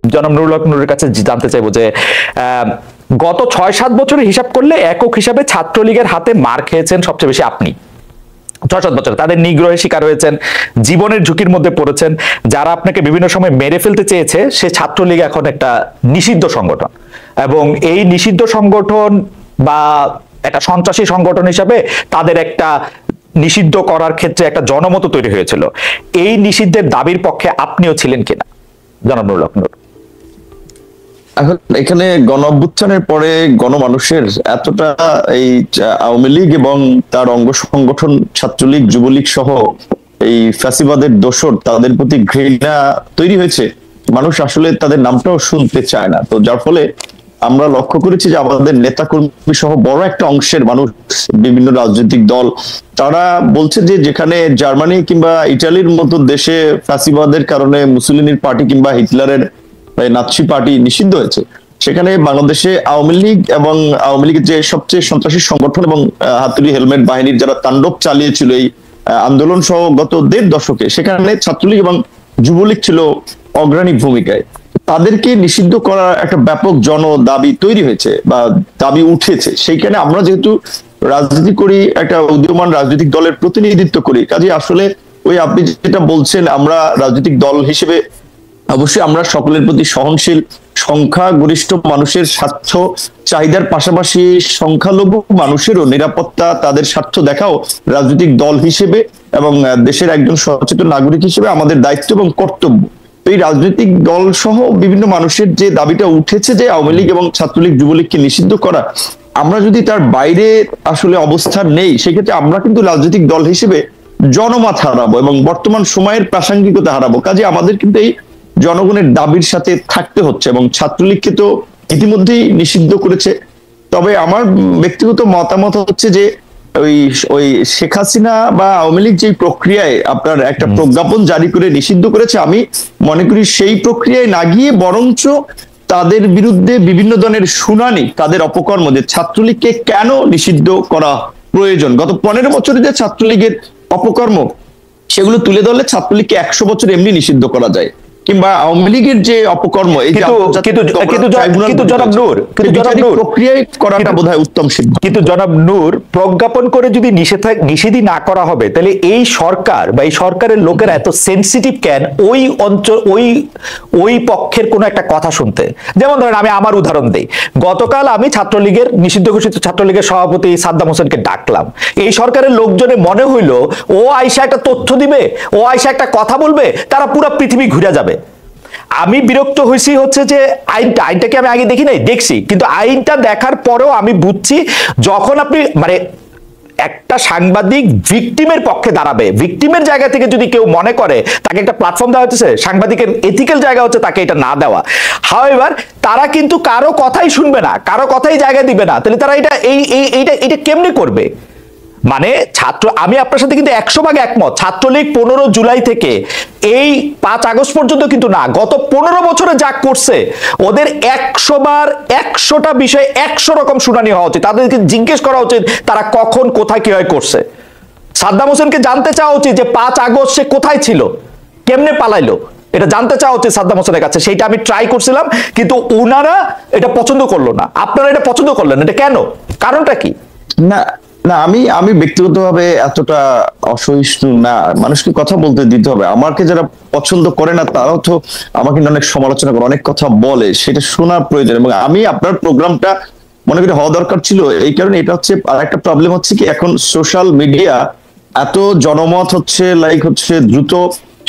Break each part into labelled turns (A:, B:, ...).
A: জনাব নুরুল হক নুরের কাছে জানতে চাইবো যে গত ৬-৭ বছরের হিসাব করলে একক হিসাবে ছাত্রলীগের হাতে মার খেয়েছেন সবচেয়ে বেশি আপনি। ৬-৭ বছর তাদের নিগ্রহের শিকার হয়েছেন, জীবনের ঝুঁকির মধ্যে পড়েছেন। যারা আপনাকে বিভিন্ন সময় মেরে ফেলতে চেয়েছে সে ছাত্রলীগ এখন একটা নিষিদ্ধ সংগঠন, এবং এই নিষিদ্ধ সংগঠন বা একটা সন্ত্রাসী সংগঠন হিসাবে তাদের একটা নিষিদ্ধ করার ক্ষেত্রে একটা জনমত তৈরি হয়েছিল। এই নিষিদ্ধের দাবির পক্ষে আপনিও ছিলেন কিনা জনাব নুরুল হক নুর?
B: এখন এখানে গণ অভ্যুত্থানের পরে গণমানুষের এতটা এই আওয়ামী লীগ এবং তার অঙ্গ সংগঠন ছাত্রলীগ যুবলীগ সহ এই ফ্যাসিবাদের দোসর তাদের প্রতি ঘৃণা তৈরি হয়েছে, মানুষ আসলে তাদের নামটাও শুনতে চায় না। তো যার ফলে আমরা লক্ষ্য করেছি যে আমাদের নেতা কর্মী সহ বড় একটা অংশের মানুষ, বিভিন্ন রাজনৈতিক দল, তারা বলছে যে যেখানে জার্মানি কিংবা ইটালির মতো দেশে ফ্যাসিবাদের কারণে মুসলিনির পার্টি কিংবা হিটলারের নাৎসি পার্টি নিষিদ্ধ হয়েছে, সেখানে বাংলাদেশে আওয়ামী লীগ এবং আওয়ামী লীগের যে সবচেয়ে সন্ত্রাসী সংগঠন এবং হাতুড়ি হেলমেট বাহিনীর যারা তাণ্ডব চালিয়েছিল এই আন্দোলন সহ গত ১.৫ দশকে, সেখানে ছাত্রলীগ এবং যুবলীগ ছিল অগ্রণী ভূমিকায়। তাদেরকে নিষিদ্ধ করার একটা ব্যাপক জন দাবি তৈরি হয়েছে বা দাবি উঠেছে। সেইখানে আমরা যেহেতু রাজনীতি করি, একটা উদীয়মান রাজনৈতিক দলের প্রতিনিধিত্ব করি, কাজে আসলে ওই আপনি যেটা বলছেন, আমরা রাজনৈতিক দল হিসেবে অবশ্যই আমরা সকলের প্রতি সহনশীল, সংখ্যাগরিষ্ঠ মানুষের স্বার্থ চাহিদার পাশাপাশি সংখ্যালঘু মানুষেরও নিরাপত্তা, তাদের স্বার্থ দেখাও রাজনৈতিক দল হিসেবে এবং দেশের একজন সচেতন নাগরিক হিসেবে আমাদের দায়িত্ব এবং কর্তব্য। এই রাজনৈতিক দল সহ বিভিন্ন মানুষের যে দাবিটা উঠেছে যে আওয়ামী লীগ এবং ছাত্রলীগ যুবলীগকে নিষিদ্ধ করা, আমরা যদি তার বাইরে আসলে অবস্থান নেই, সেক্ষেত্রে আমরা কিন্তু রাজনৈতিক দল হিসেবে জনমত হারাবো এবং বর্তমান সময়ের প্রাসঙ্গিকতা হারাবো। কাজে আমাদের কিন্তু এই জনগণের দাবির সাথে থাকতে হচ্ছে, এবং ছাত্রলীগকে তো ইতিমধ্যেই নিষিদ্ধ করেছে। তবে আমার ব্যক্তিগত মতামত হচ্ছে যে ওই শেখ হাসিনা বা আওয়ামী লীগ যে প্রক্রিয়ায় আপনার একটা প্রজ্ঞাপন জারি করে নিষিদ্ধ করেছে, আমি মনে করি সেই প্রক্রিয়ায় না গিয়ে বরঞ্চ তাদের বিরুদ্ধে বিভিন্ন ধরনের শুনানি, তাদের অপকর্ম, যে ছাত্রলীগকে কেন নিষিদ্ধ করা প্রয়োজন, গত ১৫ বছরে যে ছাত্রলীগের অপকর্ম সেগুলো তুলে ধরলে ছাত্রলীগকে ১০০ বছর এমনি নিষিদ্ধ করা যায়। কিংবা আওয়ামী লীগের যে অপকর্ম,
A: কিন্তু জনাব নূর, প্রজ্ঞাপন করে যদি নিষেধই না করা হবে, তাহলে এই সরকার বা এই সরকারের লোকেরা এত সেন্সিটিভ কেন ওই অঞ্চল ওই পক্ষের কোন একটা কথা শুনতে? যেমন ধরেন আমি আমার উদাহরণ দেই, গতকাল আমি ছাত্রলীগের নিষিদ্ধ ঘোষিত ছাত্রলীগের সভাপতি সাদ্দাম হোসেনকে ডাকলাম। এই সরকারের লোকজনে মনে হইলো ও আয়সা একটা তথ্য দিবে, ও আয়সা একটা কথা বলবে, তারা পুরো পৃথিবী ঘুরে যাবে। আমি বিরক্ত হয়েছি হচ্ছে যে আইনটাকে আমি আগে দেখি নাই, দেখছি, কিন্তু আইনটা দেখার পরেও আমি বুঝছি যখন আপনি মানে একটা সাংবাদিক ভিকটিমের পক্ষে দাঁড়াবে, ভিকটিমের জায়গা থেকে যদি কেউ মনে করে তাকে একটা প্ল্যাটফর্ম দেওয়া হচ্ছে, সাংবাদিকের এথিক্যাল জায়গা হচ্ছে তাকে এটা না দেওয়া। হাউএভার তারা কিন্তু কারো কথাই শুনবে না, কারো কথাই জায়গা দিবে না, তাহলে তারা এটা কেমনে করবে? মানে আমি আপনার সাথে কিন্তু ১০০ ভাগ একমত। ছাত্রলীগ ১৫ জুলাই থেকে এই ৫ আগস্ট পর্যন্ত কিন্তু না, গত ১৫ বছরে যা করছে, ওদের ১০০ বার ১০০টা বিষয় ১০০ রকম শুনানি হওয়া উচিত। তাদেরকে জিজ্ঞেস করা উচিত তারা কখন কোথায় কিভাবে করছে। সাদ্দাম হোসেনকে জানতে চাওয়া উচিত যে ৫ আগস্ট সে কোথায় ছিল, কেমনে পালাইলো, এটা জানতে চাওয়া উচিত সাদ্দাম হোসেনের কাছে। সেইটা আমি ট্রাই করছিলাম, কিন্তু ওনারা এটা পছন্দ করলো না। আপনারা এটা পছন্দ করলেন, এটা কেন? কারণটা কি?
B: না না, আমি ব্যক্তিগতভাবে এতটা অসহিষ্ণু না। মানুষকে কথা বলতে দিতে হবে। আমাকে যারা পছন্দ করে না তারাও তো আমাকে অনেক সমালোচনা করে, অনেক কথা বলে, সেটা শোনার প্রয়োজন। এবং আমি আপনার প্রোগ্রামটা মনে করি হওয়া দরকার ছিল। এই কারণে এটা হচ্ছে আর একটা প্রবলেম হচ্ছে কি, এখন সোশ্যাল মিডিয়া এত জনমত হচ্ছে, লাইক হচ্ছে, দ্রুত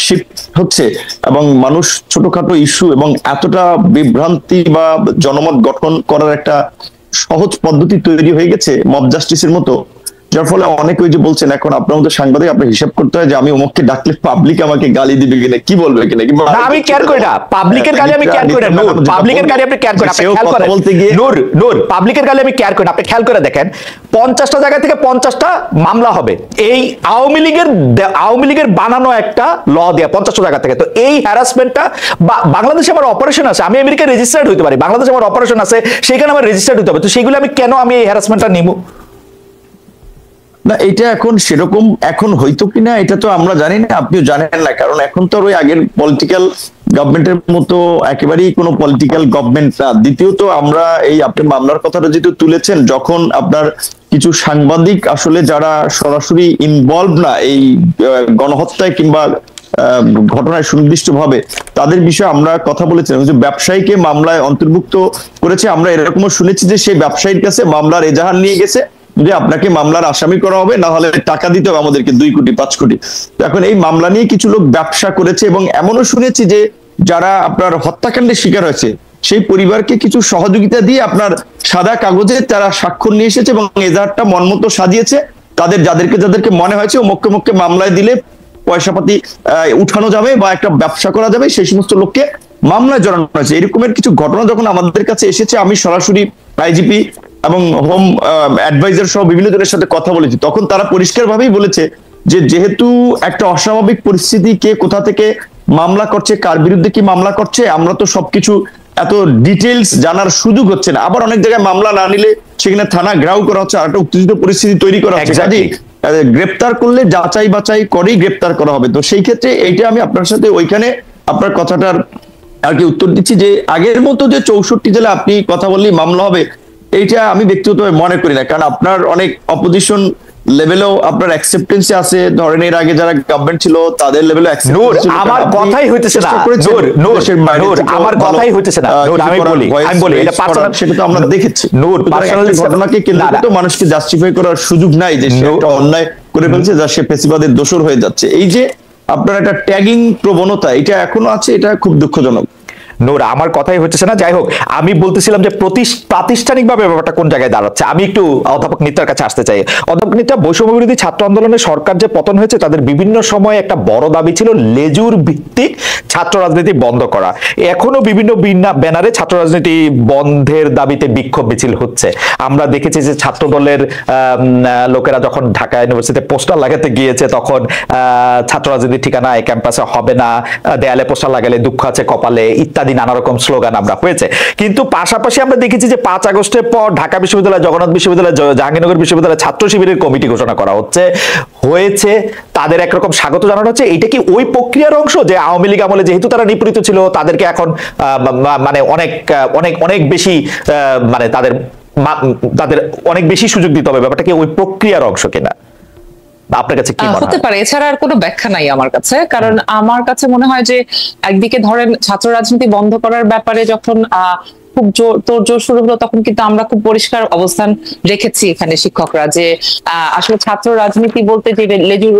B: শিফট হচ্ছে, এবং মানুষ ছোটখাটো ইস্যু এবং এতটা বিভ্রান্তি বা জনমত গঠন করার একটা সহজ পদ্ধতি তৈরি হয়ে গেছে মব জাস্টিসের মতো, যার ফলে অনেকে ওই যে বলছেন, এখন আপনার মতো সাংবাদিক আপনার হিসাব করতে হয় যে আমি অমুককে ডাকলে পাবলিক আমাকে গালি দিবে কিনা, কি বলবে কিনা।
A: না, আমি কেয়ার করি না পাবলিকের গালি, আমি কেয়ার করি না। নূর, পাবলিকের গালি আপনি কেয়ার করেন, আপনি খেয়াল করেন বলতে গিয়ে নূর, পাবলিকের গালি আমি কেয়ার করি না, আপনি খেয়াল করে দেখেন 50টা জায়গা থেকে 50টা মামলা হবে এই আওয়ামী লীগের বানানো একটা ল দেয়া 50টা জায়গা থেকে। তো এই হ্যারাসমেন্টটা বাংলাদেশে আমার অপারেশন আছে, আমি আমেরিকায় রেজিস্টার্ড হইতে পারি, বাংলাদেশে আমার অপারেশন আছে, সেখানে আমার রেজিস্টার্ড হতে হবে। তো সেগুলো আমি কেন এই হ্যারাসমেন্টটা নিব?
B: না এটা এখন সেরকম এখন হয়তো কিনা এটা তো আমরা জানি না, আপনিও জানেন না, কারণ এখন তো ওই আগের পলিটিক্যাল গভর্নমেন্টের মতো একেবারেই কোনো পলিটিক্যাল গভর্নমেন্ট না। দ্বিতীয়ত আমরা এই আপনি মামলার কথাটা যেহেতু তুলেছেন, যখন আপনার কিছু সাংবাদিক আসলে যারা সরাসরি ইনভলভ না এই গণহত্যায় কিংবা ঘটনায় সুনির্দিষ্টভাবে, তাদের বিষয়ে আমরা কথা বলেছিলাম যে ব্যবসায়ীকে মামলায় অন্তর্ভুক্ত করেছে। আমরা এরকমও শুনেছি যে সেই ব্যবসায়ীর কাছে মামলার এজাহার নিয়ে গেছে যে আপনাকে মামলার আসামি করা হবে, না হলে টাকা দিতে হবে আমাদেরকে 2 কোটি 5 কোটি। এখন এই মামলা নিয়ে কিছু লোক ব্যবসা করেছে, এবং এমনও শুনেছি যে যারা আপনার হত্যাকাণ্ডের শিকার হয়েছে সেই পরিবারকে কিছু সহযোগিতা দিয়ে আপনার সাদা কাগজে তারা স্বাক্ষর নিয়ে এসেছে এবং এজাহারটা মনমতো সাজিয়েছে। তাদের যাদেরকে মনে হয়েছে ও মক্কে মক্কে মামলায় দিলে পয়সাপাতি উঠানো যাবে বা একটা ব্যবসা করা যাবে, সেই সমস্ত লোককে মামলায় জড়ানো হয়েছে। এরকমের কিছু ঘটনা যখন আমাদের কাছে এসেছে, আমি সরাসরি আইজিপি এবং হোম অ্যাডভাইজার সহ বিভিন্ন জনের সাথে কথা বলেছি, তখন তারা পরিষ্কারভাবেই বলেছে যে যেহেতু একটা অস্বাভাবিক পরিস্থিতি, কে কোথা থেকে মামলা করছে, কার বিরুদ্ধে কি মামলা করছে, আমরা তো সবকিছু এত ডিটেলস জানার সুযোগ হচ্ছে না। আবার অনেক জায়গায় মামলা না নিলে সেখানে থানা ঘেরাও করা হচ্ছে, আর একটা উত্তেজিত পরিস্থিতি তৈরি করা হচ্ছে। গ্রেপ্তার করলে যাচাই বাছাই করেই গ্রেপ্তার করা হবে। তো সেই ক্ষেত্রে এইটা আমি আপনার সাথে ওইখানে আপনার কথাটার আর কি উত্তর দিচ্ছি যে আগের মতো যে 64 জেলা আপনি কথা বললেই মামলা হবে, এইটা আমি ব্যক্তিগতভাবে মনে করি না। কারণ আপনার অনেক অপোজিশন লেভেলেও আপনার অ্যাকসেপ্টেন্সি আছে, ধরেন এর আগে যারা গভর্নমেন্ট ছিল তাদের লেভেলে
A: আমার কথাই হইতেছে না, আমার কথাই হইতেছে না। আমি বলি এটা পার্সোনাল,
B: সেটা তো আমরা দেখেছি।
A: পার্সোনাল
B: ঘটনাকে কেন্দ্র করে তো মানুষকে জাস্টিফাই করার সুযোগ নাই যে সে একটা অন্যায় করে ফেলছে, যা সে ফ্যাসিবাদের দোষর হয়ে যাচ্ছে। এই যে আপনার একটা ট্যাগিং প্রবণতা, এটা এখনো আছে, এটা খুব দুঃখজনক।
A: নূর, আমার কথাই হচ্ছে না। যাই হোক, আমি বলতেছিলাম যে প্রাতিষ্ঠানিকভাবে ব্যাপারটা কোন জায়গায় দাঁড়াচ্ছে। আমি একটু অধ্যাপক নিত্যার কাছে আসতে চাই। অধ্যাপক নিত্যা, বৈষম্য বিরোধী ছাত্র আন্দোলনের সরকার যে পতন হয়েছে, তাদের বিভিন্ন সময় একটা বড় দাবি ছিল লেজুর ভিত্তিক ছাত্র রাজনীতি বন্ধ করা। এখনো বিভিন্ন ব্যানারে ছাত্র রাজনীতি বন্ধের দাবিতে বিক্ষোভ মিছিল হচ্ছে। আমরা দেখেছি যে ছাত্র দলের লোকেরা যখন ঢাকা ইউনিভার্সিটিতে পোস্টার লাগাতে গিয়েছে, তখন ছাত্র রাজনীতির ঠিকানা এই ক্যাম্পাসে হবে না, দেয়ালে পোস্টার লাগালে দুঃখ আছে কপালে, ইত্যাদি নানা রকম স্লোগান আমরা হয়েছে। কিন্তু পাশাপাশি আমরা দেখেছি যে 5 আগস্টের পর ঢাকা বিশ্ববিদ্যালয়, জগন্নাথ বিশ্ববিদ্যালয়, জাহাঙ্গীরনগর বিশ্ববিদ্যালয় ছাত্র শিবিরের কমিটি ঘোষণা করা হয়েছে, তাদের একরকম স্বাগত জানানো হচ্ছে। এটা কি ওই প্রক্রিয়ার অংশ যে আওয়ামী লীগ আমলে যেহেতু তারা নিপীড়িত ছিল, তাদেরকে এখন মানে অনেক অনেক অনেক বেশি মানে তাদের অনেক বেশি সুযোগ দিতে হবে? ব্যাপারটা কি ওই প্রক্রিয়ার অংশ কিনা আপনার কাছে কি মনে হয়?
C: হতে পারে, এছাড়া আর কোনো ব্যাখ্যা নাই আমার কাছে। কারণ আমার কাছে মনে হয় যে একদিকে ধরেন ছাত্র রাজনীতি বন্ধ করার ব্যাপারে যখন খুব তোড়জোড় শুরু হলো, তখন কিন্তু আমরা খুব পরিষ্কার অবস্থান রেখেছি এখানে শিক্ষকরা যে আসলে ছাত্র রাজনীতি বলতে যে লেজুর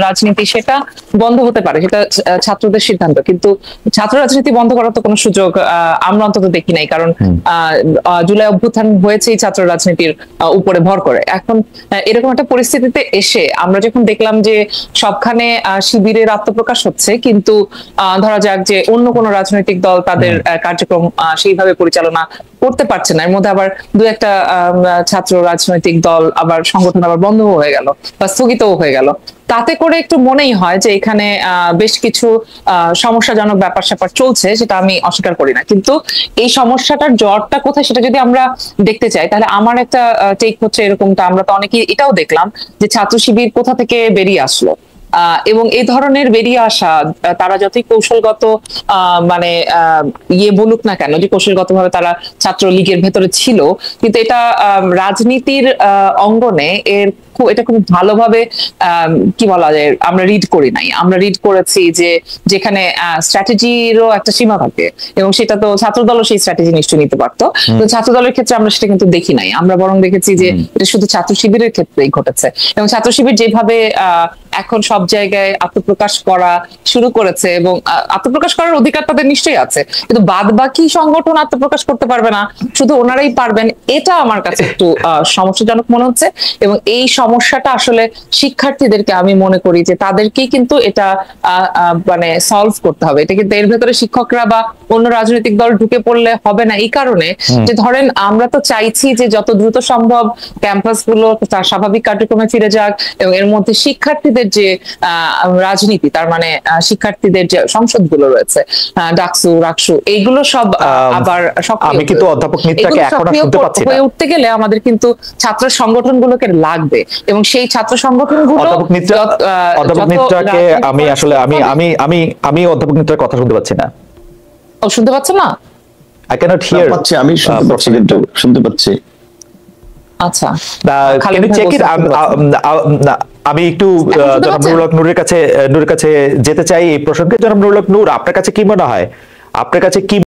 C: রাজনীতি, সেটা বন্ধ হতে পারে, সেটা ছাত্রদের সিদ্ধান্ত। কিন্তু ছাত্র রাজনীতি বন্ধ করার তো কোনো সুযোগ আমরা অন্তত দেখি নাই। কারণ জুলাই অভ্যুত্থান হয়েছে ছাত্র রাজনীতির উপরে ভর করে। এখন এরকম একটা পরিস্থিতিতে এসে আমরা যখন দেখলাম যে সবখানে শিবিরের আত্মপ্রকাশ হচ্ছে, কিন্তু ধরা যাক যে অন্য কোনো রাজনৈতিক দল তাদের কার্যক্রম সেইভাবে পরিচালনা করতে পারছে না, এর মধ্যে আবার 2-1টা ছাত্র রাজনৈতিক দল আবার সংগঠন আবার বন্ধ হয়ে গেল বা স্থগিতও হয়ে গেল, তাতে করে একটু মনেই হয় যে এখানে বেশ কিছু সমস্যাজনক ব্যাপার স্যাপার চলছে। সেটা আমি অস্বীকার করি না, কিন্তু এই সমস্যাটার জড়টা কোথায় সেটা যদি আমরা দেখতে চাই, তাহলে আমার একটা টেক হচ্ছে এরকমটা, আমরা তো অনেকেই এটাও দেখলাম যে ছাত্র শিবির কোথা থেকে বেরিয়ে আসলো, এবং এই ধরনের বেরিয়ে আসা তারা যতই কৌশলগত মানে বলুক না কেন যে কৌশলগতভাবে তারা ছাত্রলীগের ভেতরে ছিল, কিন্তু এটা রাজনীতির অঙ্গনে এটা খুব ভালোভাবে কি বলা যায় আমরা রিড করি নাই। আমরা রিড করেছি যে যেখানে স্ট্র্যাটেজিরও একটা সীমা থাকে, এবং সেটা তো ছাত্রদলও সেই স্ট্র্যাটেজি নিশ্চয়ই নিতে পারতো। তো ছাত্রদলের ক্ষেত্রে আমরা সেটা কিন্তু দেখি নাই। আমরা বরং দেখেছি যে এটা শুধু ছাত্র শিবিরের ক্ষেত্রেই ঘটেছে, এবং ছাত্র শিবির যেভাবে এখন সব জায়গায় আত্মপ্রকাশ করা শুরু করেছে, এবং আত্মপ্রকাশ করার অধিকার তাদের নিশ্চয়ই আছে, কিন্তু বাদ বাকি সংগঠন আত্মপ্রকাশ করতে পারবে না, শুধু ওনারাই পারবেন, এটা আমার কাছে একটু সমস্যাজনক মনে হচ্ছে। এবং এই সমস্যাটা আসলে শিক্ষার্থীদেরকে আমি মনে করি যে তাদেরকেই কিন্তু এটা মানে সলভ করতে হবে। এটা কিন্তু এর ভেতরে শিক্ষকরা বা অন্য রাজনৈতিক দল ঢুকে পড়লে হবে না, এই কারণে যে ধরেন আমরা তো চাইছি যে যত দ্রুত সম্ভব ক্যাম্পাসগুলো তার স্বাভাবিক কার্যক্রমে ফিরে যাক, এবং এর মধ্যে শিক্ষার্থীদের লেভেলের যে রাজনীতি, তার মানে শিক্ষার্থীদের যে সংসদগুলো রয়েছে, ডাকসু, রাকসু, এইগুলো সব আবার
A: আমি কিন্তু অধ্যাপক মিত্রাকে এখন আর শুনতে পাচ্ছি না।
C: হয়ে উঠতে গেলে আমাদের কিন্তু ছাত্র সংগঠনগুলোকে লাগবে, এবং সেই ছাত্র সংগঠনগুলো
A: অধ্যাপক মিত্রাকে আমি আসলে আমি অধ্যাপক মিত্রার কথা শুনতে পাচ্ছি না।
C: ও শুনতে পাচ্ছে না?
A: I cannot hear.
B: আমি শুনতে পাচ্ছি, কিন্তু শুনতে পাচ্ছি।
C: আচ্ছা,
A: Can you check it? আমি একটু জনাব নুরুল হক নূরের কাছে যেতে চাই এই প্রসঙ্গে। জনাব নুরুল হক নূর, আপনার কাছে কি মনে হয়, আপনার কাছে কি